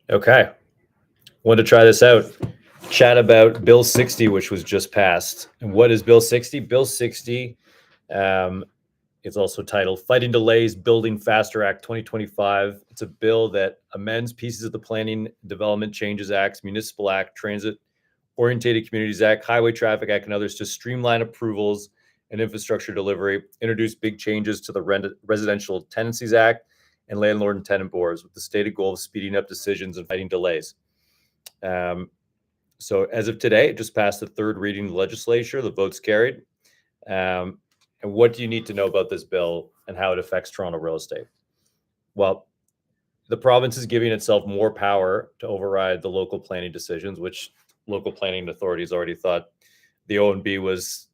Okay. Want to try this out. Chat about Bill 60, which was just passed. And what is Bill 60? Bill 60 um, is also titled Fighting Delays, Building Faster Act 2025. It's a bill that amends pieces of the Planning Development Changes Act, Municipal Act, Transit Orientated Communities Act, Highway Traffic Act, and others to streamline approvals and infrastructure delivery, introduce big changes to the Residential Tenancies Act and landlord and tenant boards with the stated goal of speeding up decisions and fighting delays. Um, so as of today, it just passed the third reading of the legislature. The vote's carried. Um, and what do you need to know about this bill and how it affects Toronto real estate? Well, the province is giving itself more power to override the local planning decisions, which local planning authorities already thought the ONB was,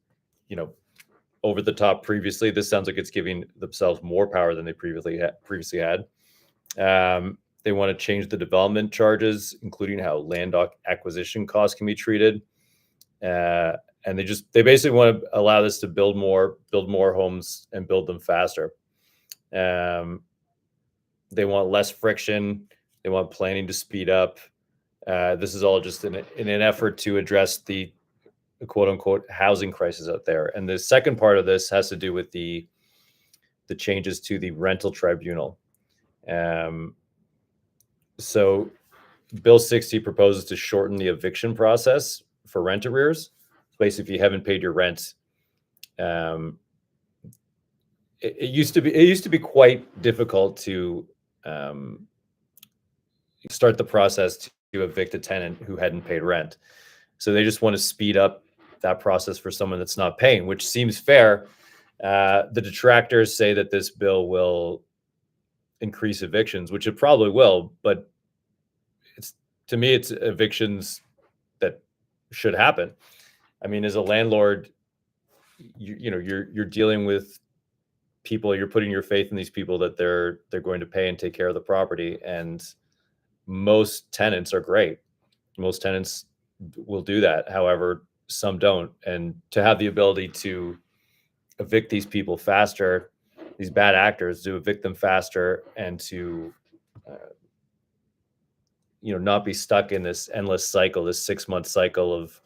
over the top previously. This sounds like it's giving themselves more power than they previously had. They want to change the development charges, including how land acquisition costs can be treated. And they basically want to allow this to build more homes and build them faster. They want less friction. They want planning to speed up. This is all just in an effort to address the quote unquote housing crisis out there. And the second part of this has to do with the changes to the rental tribunal. So Bill 60 proposes to shorten the eviction process for rent arrears. Basically, if you haven't paid your rent, it used to be quite difficult to start the process to evict a tenant who hadn't paid rent. So they just want to speed up that process for someone that's not paying, which seems fair. The detractors say that this bill will increase evictions, which it probably will, but to me, it's evictions that should happen. I mean, as a landlord, you're dealing with people. You're putting your faith in these people that they're going to pay and take care of the property. And most tenants are great. Most tenants will do that. However, some don't. And to have the ability to evict these people faster, these bad actors, to evict them faster, and to not be stuck in this endless cycle, this 6-month cycle of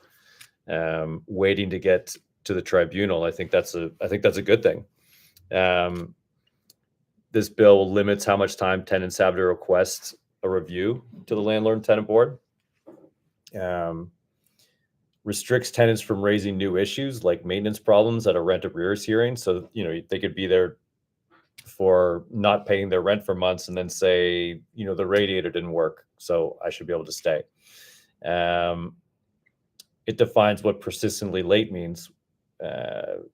waiting to get to the tribunal. I think that's a good thing. This bill limits how much time tenants have to request a review to the landlord and tenant board. Restricts tenants from raising new issues like maintenance problems at a rent arrears hearing. So, they could be there for not paying their rent for months and then say, the radiator didn't work, so I should be able to stay. It defines what persistently late means, and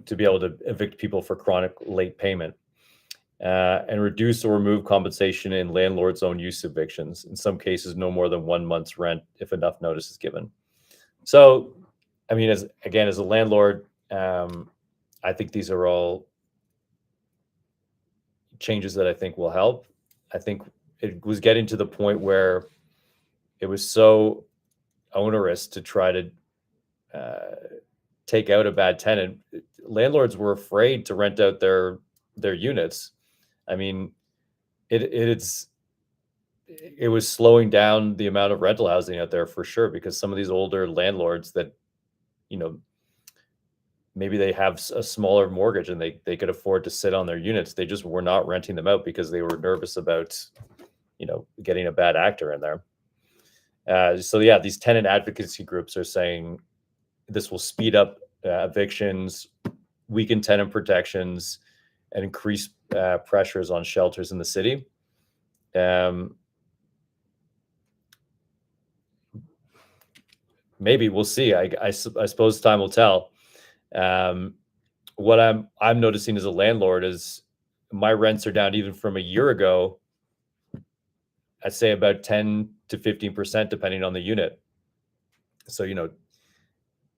to be able to evict people for chronic late payment, and reduce or remove compensation in landlord's own use evictions. In some cases, no more than 1 month's rent if enough notice is given. So, I mean, as a landlord, I think these are all changes that I think will help. I think it was getting to the point where it was so onerous to try to take out a bad tenant. Landlords were afraid to rent out their units. I mean, it was slowing down the amount of rental housing out there for sure, because some of these older landlords that, maybe they have a smaller mortgage and they could afford to sit on their units. They just were not renting them out because they were nervous about, getting a bad actor in there. So yeah, these tenant advocacy groups are saying this will speed up evictions, weaken tenant protections, and increase pressures on shelters in the city. Maybe we'll see. I suppose time will tell. What I'm noticing as a landlord is my rents are down even from a year ago. I'd say about 10 to 15%, depending on the unit. So,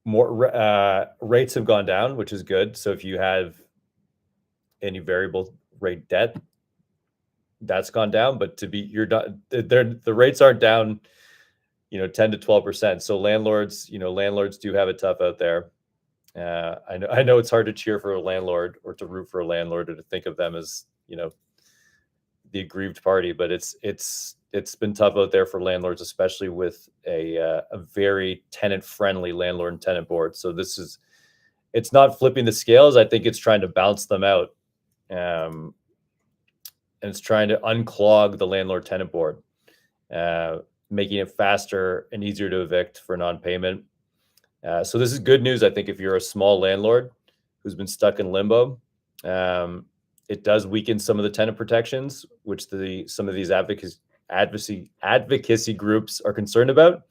more rates have gone down, which is good. So if you have any variable rate debt, that's gone down. But the rates aren't down, 10 to 12%. So landlords do have it tough out there. I know it's hard to cheer for a landlord or to root for a landlord or to think of them as, the aggrieved party, but it's been tough out there for landlords, especially with a very tenant friendly landlord and tenant board. So it's not flipping the scales. I think it's trying to balance them out, and it's trying to unclog the landlord tenant board, making it faster and easier to evict for non-payment. So this is good news, I think, if you're a small landlord who's been stuck in limbo. It does weaken some of the tenant protections, which some of these advocacy groups are concerned about.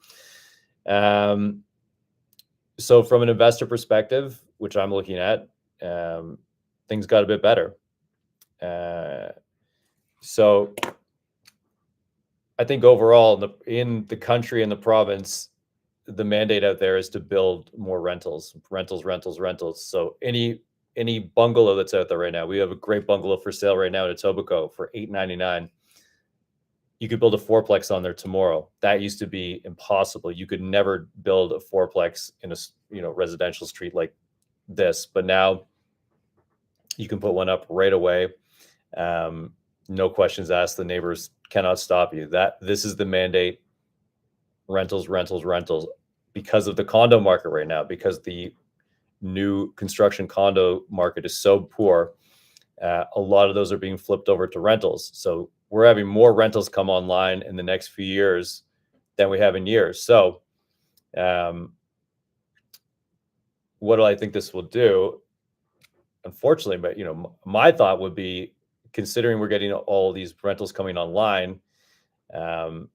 So from an investor perspective, which I'm looking at, things got a bit better. So I think overall in the country and the province, the mandate out there is to build more rentals. So any bungalow that's out there right now, we have a great bungalow for sale right now in Etobicoke for $899. You could build a fourplex on there tomorrow. That used to be impossible. You could never build a fourplex in a residential street like this, but now you can put one up right away. No questions asked. The neighbors cannot stop you. This is the mandate. Rentals, because of the condo market right now, because the new construction condo market is so poor. A lot of those are being flipped over to rentals. So we're having more rentals come online in the next few years than we have in years. So what do I think this will do? Unfortunately, but my thought would be, considering we're getting all these rentals coming online, and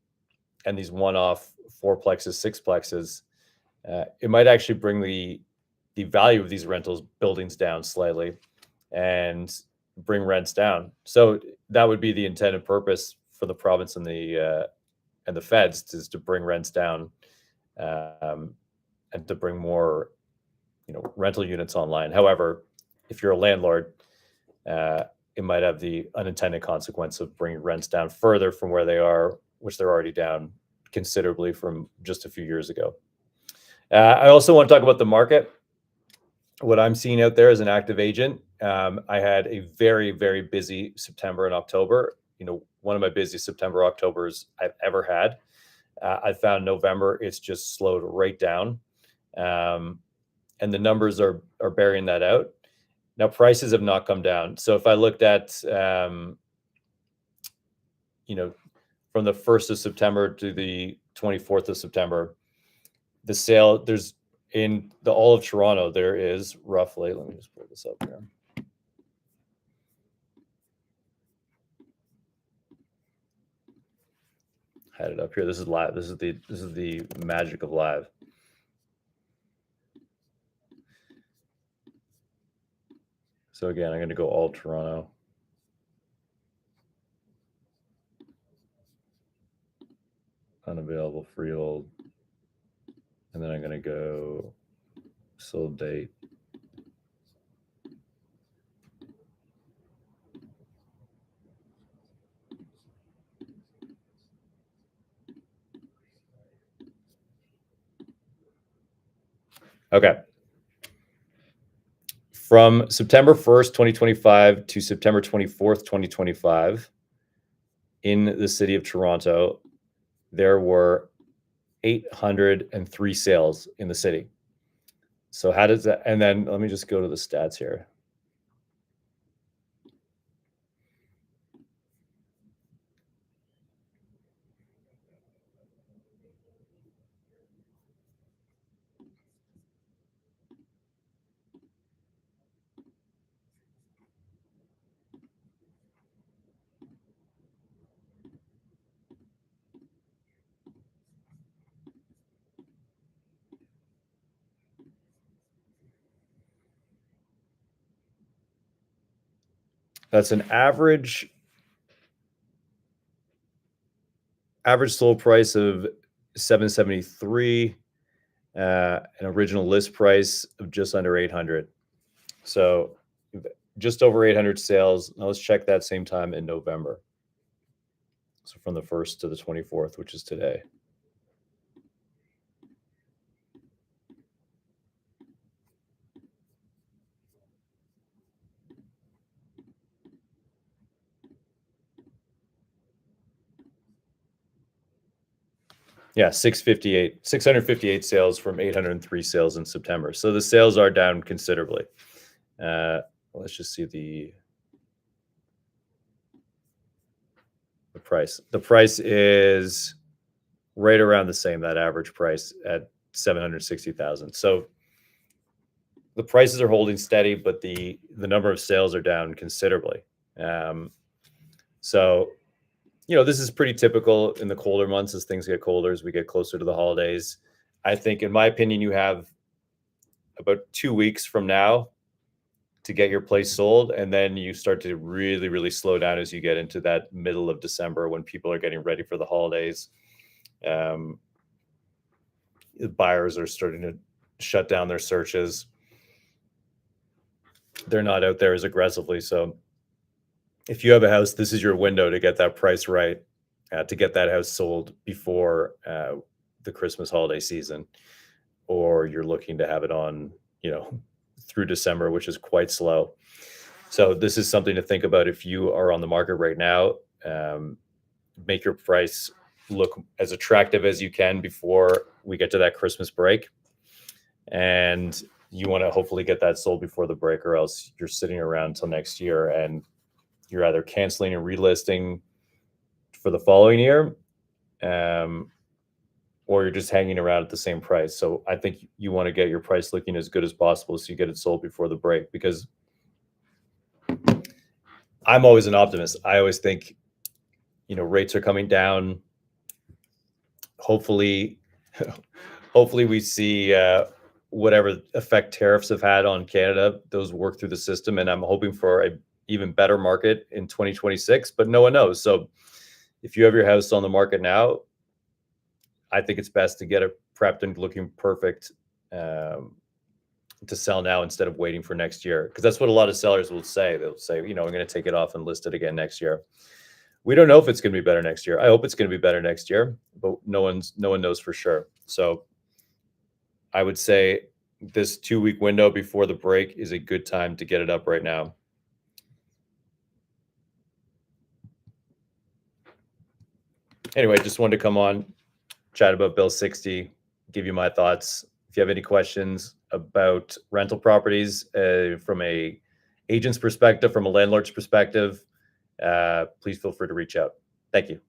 these one-off fourplexes, sixplexes, it might actually bring the value of these rentals buildings down slightly and bring rents down. So that would be the intended purpose for the province and the feds, is to bring rents down, and to bring more rental units online. However, if you're a landlord, it might have the unintended consequence of bringing rents down further from where they are, which they're already down considerably from just a few years ago. I also want to talk about the market. What I'm seeing out there as an active agent, I had a very, very busy September and October. One of my busiest September, Octobers I've ever had. I found November, it's just slowed right down. And the numbers are bearing that out. Now, prices have not come down. So if I looked at, from the 1st of September to the 24th of September, the sale, there's in all of Toronto, there is roughly, let me just pull this up here. Had it up here. This is live. This is the magic of live. So again, I'm going to go all Toronto. Unavailable freehold. And then I'm going to go sold date. Okay. From September 1st, 2025 to September 24th, 2025, in the city of Toronto, there were 803 sales in the city. So how does that, and then let me just go to the stats here. That's an average sold price of $773, an original list price of just under 800. So just over 800 sales. Now let's check that same time in November. So from the 1st to the 24th, which is today. Yeah, 658 sales from 803 sales in September. So the sales are down considerably. Let's just see the price. The price is right around the same, that average price at 760,000. So the prices are holding steady, but the number of sales are down considerably. So, this is pretty typical in the colder months as things get colder, as we get closer to the holidays. I think, in my opinion, you have about 2 weeks from now to get your place sold, and then you start to really, really slow down as you get into that middle of December when people are getting ready for the holidays. The buyers are starting to shut down their searches. They're not out there as aggressively. So if you have a house, this is your window to get that price right, to get that house sold before the Christmas holiday season, or you're looking to have it on, through December, which is quite slow. So this is something to think about if you are on the market right now. Make your price look as attractive as you can before we get to that Christmas break. And you want to hopefully get that sold before the break, or else you're sitting around till next year and you're either canceling and relisting for the following year, or you're just hanging around at the same price. So I think you want to get your price looking as good as possible so you get it sold before the break, because I'm always an optimist. I always think, rates are coming down. Hopefully, hopefully we see whatever effect tariffs have had on Canada, those work through the system. And I'm hoping for a even better market in 2026, but no one knows. So if you have your house on the market now, I think it's best to get it prepped and looking perfect to sell now instead of waiting for next year. Because that's what a lot of sellers will say. They'll say, I'm going to take it off and list it again next year. We don't know if it's going to be better next year. I hope it's going to be better next year, but no one knows for sure. So I would say this 2-week window before the break is a good time to get it up right now. Anyway, just wanted to come on, chat about Bill 60, give you my thoughts. If you have any questions about rental properties from a agent's perspective, from a landlord's perspective, please feel free to reach out. Thank you.